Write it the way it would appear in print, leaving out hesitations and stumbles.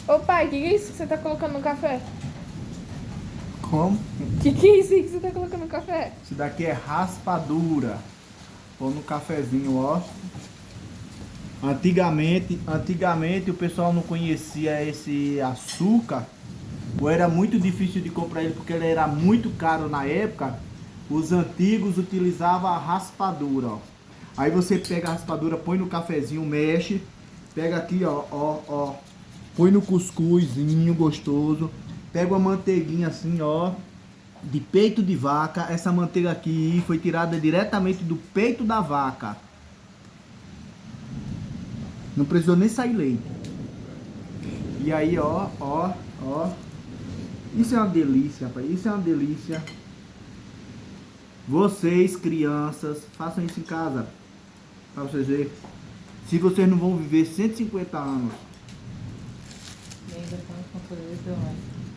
Ô pai, o que é isso que você tá colocando no café? Como? Que é isso aí que você tá colocando no café? Isso daqui é raspadura. Ou no cafezinho, ó. Antigamente o pessoal não conhecia esse açúcar, ou era muito difícil de comprar ele porque ele era muito caro na época. Os antigos utilizavam a raspadura, ó. Aí você pega a raspadura, põe no cafezinho, mexe, pega aqui, ó, põe no cuscuzinho gostoso, pega uma manteiguinha assim, ó, de peito de vaca. Essa manteiga aqui foi tirada diretamente do peito da vaca. Não precisou nem sair leite. E aí, ó. Isso é uma delícia, rapaz. Isso é uma delícia. Vocês, crianças, façam isso em casa. Pra vocês verem. Se vocês não vão viver 150 anos. E ainda estamos com coisa de